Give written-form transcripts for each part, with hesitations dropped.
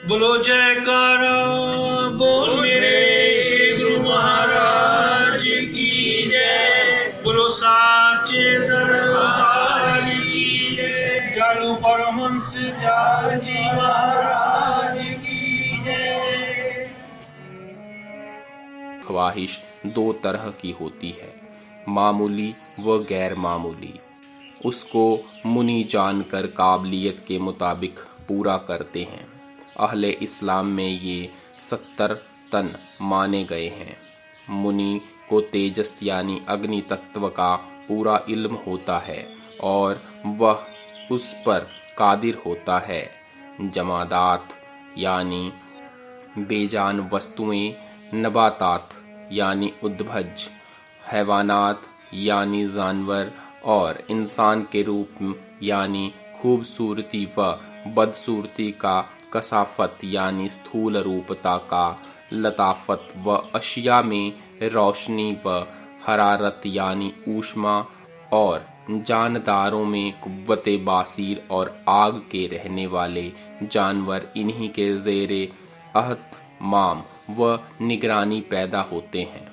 बोलो जयकारा बोल मेरे श्री गुरु महाराज की जय। बोलो साचे दरबार की जय। जालू परमहंस जी महाराज की जय। ख्वाहिश दो तरह की होती है, मामूली व गैर मामूली। उसको मुनि जानकर काबिलियत के मुताबिक पूरा करते हैं। अहले इस्लाम में ये 70 तन माने गए हैं। मुनि को तेजस यानी अग्नि तत्व का पूरा इल्म होता है और वह उस पर कादिर होता है। जमादात यानी बेजान वस्तुएं, नबातात यानी उद्भज, हैवानात यानी जानवर और इंसान के रूप यानी खूबसूरती व बदसूरती का, कसाफत यानी स्थूल रूपता का, लताफत व अशिया में रोशनी व हरारत यानी ऊष्मा और जानदारों में कुव्वत बासीर और आग के रहने वाले जानवर इन्हीं के ज़ेरे अहतमाम व निगरानी पैदा होते हैं।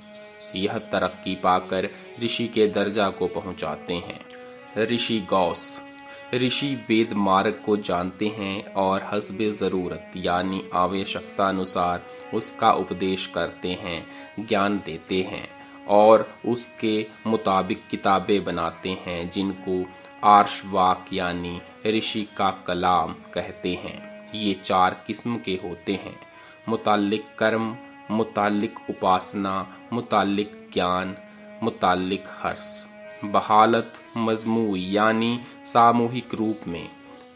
यह तरक्की पाकर ऋषि के दर्जा को पहुंचाते हैं। ऋषि गौस, ऋषि वेद मार्ग को जानते हैं और हस्बे ज़रूरत यानी आवश्यकता अनुसार उसका उपदेश करते हैं, ज्ञान देते हैं और उसके मुताबिक किताबें बनाते हैं, जिनको आर्षवाक यानी ऋषि का कलाम कहते हैं। ये 4 किस्म के होते हैं: मुताल्लिक कर्म, मुताल्लिक उपासना, मुताल्लिक ज्ञान, मुताल्लिक हर्ष। बहालत मजमू यानी सामूहिक रूप में।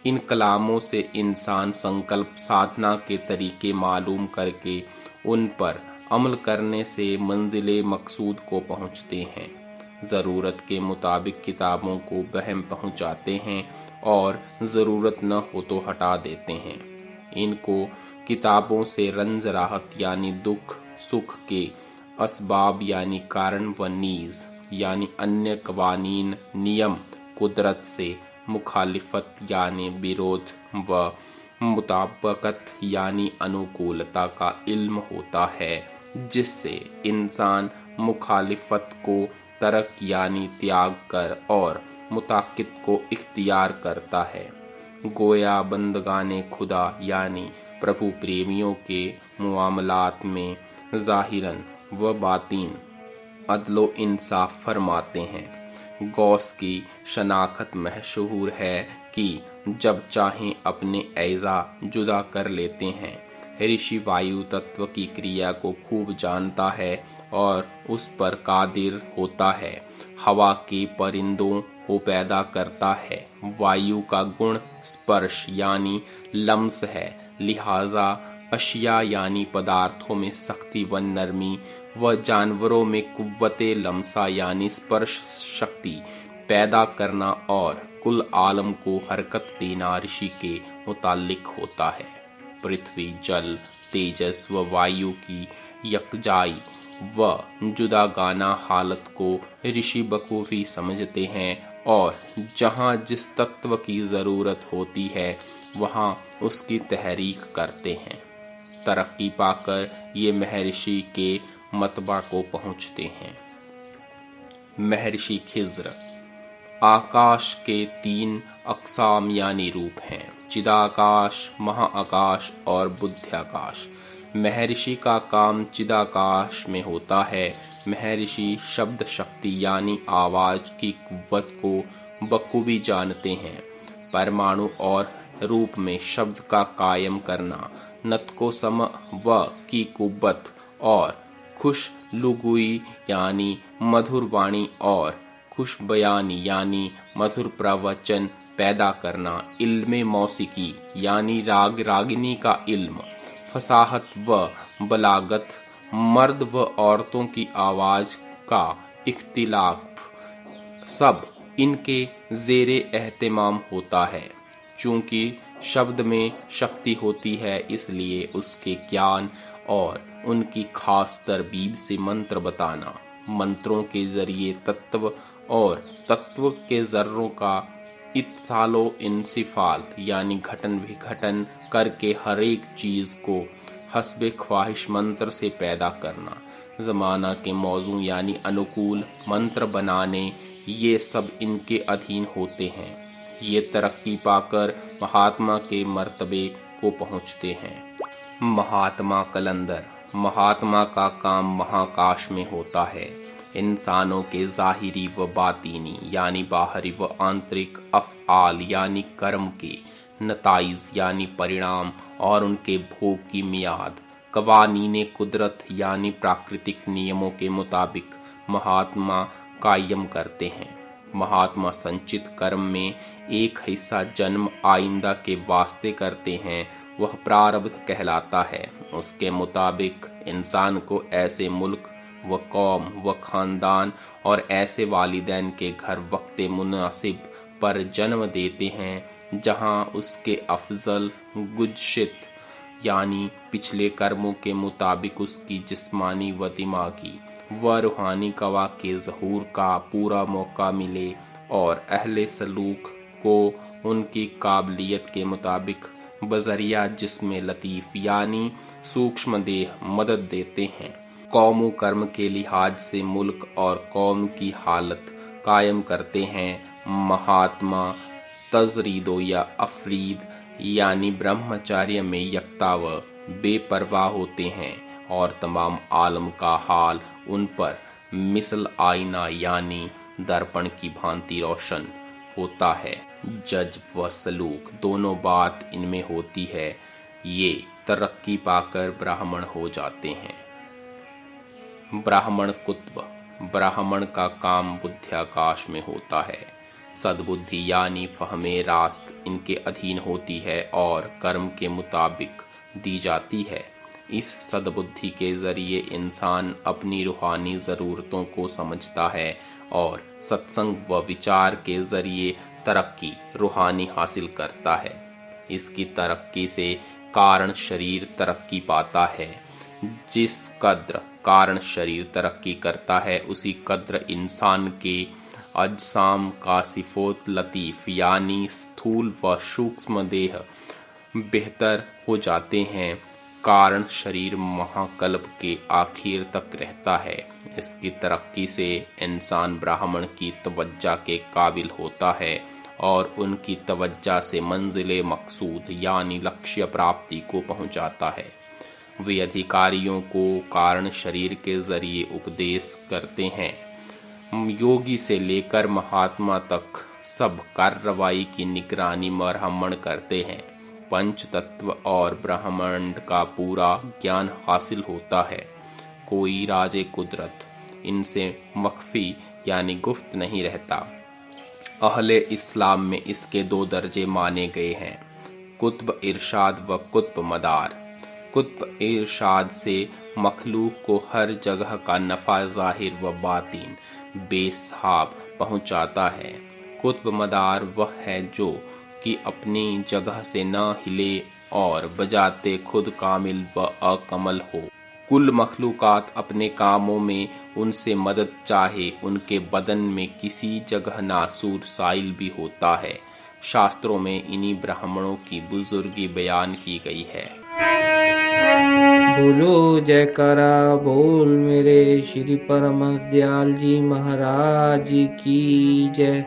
इन कलामों से इंसान संकल्प साधना के तरीके मालूम करके उन पर अमल करने से मंजिले मकसूद को पहुँचते हैं। ज़रूरत के मुताबिक किताबों को बहम पहुँचाते हैं और ज़रूरत न हो तो हटा देते हैं। इनको किताबों से रंज राहत यानी दुख सुख के असबाब यानी कारण व नीज़ यानी अन्य कवानीन नियम, कुदरत से मुखालिफत यानी विरोध व मुताबकत यानी अनुकूलता का इल्म होता है, जिससे इंसान मुखालिफत को तरक यानी त्याग कर और मुताकिद को इख्तियार करता है। गोया बंदगाने खुदा यानी प्रभु प्रेमियों के मुआमलात में ज़ाहिरन व बातीन अदलो इंसाफ फरमाते हैं। गौस की शनाख्त मशहूर है कि जब चाहें अपने ऐज़ा जुदा कर लेते हैं। ऋषि वायु तत्व की क्रिया को खूब जानता है और उस पर कादिर होता है। हवा के परिंदों को पैदा करता है। वायु का गुण स्पर्श यानी लम्स है, लिहाजा अशिया यानी पदार्थों में सख्ती व नरमी व जानवरों में कुव्वते लम्सा यानी स्पर्श शक्ति पैदा करना और कुल आलम को हरकत देना ऋषि के मुताल्लिक होता है। पृथ्वी, जल, तेजस व वायु की यकजाई व जुदागाना हालत को ऋषि बखूबी समझते हैं और जहाँ जिस तत्व की ज़रूरत होती है वहाँ उसकी तहरीक करते हैं। तरक्की पाकर ये महर्षि के मतबा को पहुँचते हैं। महर्षि खिज़्र, आकाश के 3 अक़साम यानी रूप हैं: चिदाकाश, महाआकाश और बुद्ध्याकाश। महर्षि का काम चिदाकाश में होता है। महर्षि शब्द शक्ति यानी आवाज़ की कुव्वत को बखूबी जानते हैं। परमाणु और रूप में शब्द का कायम करना, नतको सम व की कुव्वत और खुश लुगुई यानी मधुर वाणी और खुश बयानी यानी मधुर प्रवचन पैदा करना, इल्मे मौसीकी यानी राग रागिनी का इल्म, फसाहत व बलागत, मर्द व औरतों की आवाज़ का इख्तिलाफ, सब इनके ज़ेरे एहतिमाम होता है। चूँकि शब्द में शक्ति होती है, इसलिए उसके ज्ञान और उनकी खास तरबीब से मंत्र बताना, मंत्रों के जरिए तत्व और तत्व के ज़र्रों का इत्सालो इंसिफाल यानी घटन विघटन करके हर एक चीज को हस्बे ख्वाहिश मंत्र से पैदा करना, जमाना के मौजू यानी अनुकूल मंत्र बनाने, ये सब इनके अधीन होते हैं। ये तरक्की पाकर महात्मा के मर्तबे को पहुँचते हैं। महात्मा कलंदर, महात्मा का काम महाकाश में होता है। इंसानों के ज़ाहिरी व बातीनी यानी बाहरी व आंतरिक अफ़आल यानी कर्म के नताइज यानी परिणाम और उनके भोग की मियाद कवानीने कुदरत यानी प्राकृतिक नियमों के मुताबिक महात्मा कायम करते हैं। महात्मा संचित कर्म में एक हिस्सा जन्म आइंदा के वास्ते करते हैं, वह प्रारब्ध कहलाता है। उसके मुताबिक इंसान को ऐसे मुल्क व कौम व खानदान और ऐसे वालिदैन के घर वक्ते मुनासिब पर जन्म देते हैं जहां उसके अफजल गुज़श्त यानी पिछले कर्मों के मुताबिक उसकी जिस्मानी व दिमागी व रूहानी कवा के ज़हूर का पूरा मौका मिले और अहले सलूक को उनकी काबिलियत के मुताबिक बजरिया जिस्म लतीफ़ यानी सूक्ष्म देह मदद देते हैं। कौमों कर्म के लिहाज से मुल्क और कौम की हालत कायम करते हैं। महात्मा तजरीदो या अफरीद यानी ब्रह्मचार्य में यकता व बेपरवाह होते हैं और तमाम आलम का हाल उन पर मिसल आईना यानी दर्पण की भांति रोशन होता है। जज व सलूक दोनों बात इनमें होती है। ये तरक्की पाकर ब्राह्मण हो जाते हैं। ब्राह्मण कुतुब, ब्राह्मण का काम बुद्ध्याकाश में होता है। सद्बुद्धि यानी फहमे रास्त इनके अधीन होती है और कर्म के मुताबिक दी जाती है। इस सद्बुद्धि के जरिए इंसान अपनी रूहानी ज़रूरतों को समझता है और सत्संग व विचार के जरिए तरक्की रूहानी हासिल करता है। इसकी तरक्की से कारण शरीर तरक्की पाता है। जिस कद्र कारण शरीर तरक्की करता है उसी कद्र इंसान के अजसाम का सिफोत लतीफ़ यानी स्थूल व सूक्ष्म देह बेहतर हो जाते हैं। कारण शरीर महाकल्प के आखिर तक रहता है। इसकी तरक्की से इंसान ब्राह्मण की तवज्जा के काबिल होता है और उनकी तवज्जा से मंजिले मकसूद यानी लक्ष्य प्राप्ति को पहुंचाता है। वे अधिकारियों को कारण शरीर के जरिए उपदेश करते हैं। योगी से लेकर महात्मा तक सब कार्रवाई की निगरानी ब्राह्मण करते हैं। पंच तत्व और ब्रह्मांड का पूरा ज्ञान हासिल होता है। कोई राजे कुदरत इनसे मख्फी यानी गुफ्त नहीं रहता। अहले इस्लाम में इसके दो दर्जे माने गए हैं, कुतुब इरशाद व कुतुब मदार। कुतुब इरशाद से मखलूक को हर जगह का नफ़ा ज़ाहिर व बातिन बेसहाब पहुँचाता है। कुतुब मदार वह है जो कि अपनी जगह से न हिले और बजाते खुद कामिल व अकमल हो। कुल मखलूकात अपने कामों में उनसे मदद चाहे, उनके बदन में किसी जगह नासूर साइल भी होता है। शास्त्रों में इन्हीं ब्राह्मणों की बुजुर्गी बयान की गई है। बोलो जयकारा बोल मेरे श्री परमहंस दयाल जी महाराज की जय।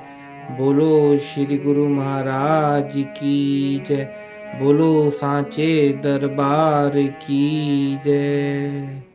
बोलो श्री गुरु महाराज की जय। बोलो सांचे दरबार की जय।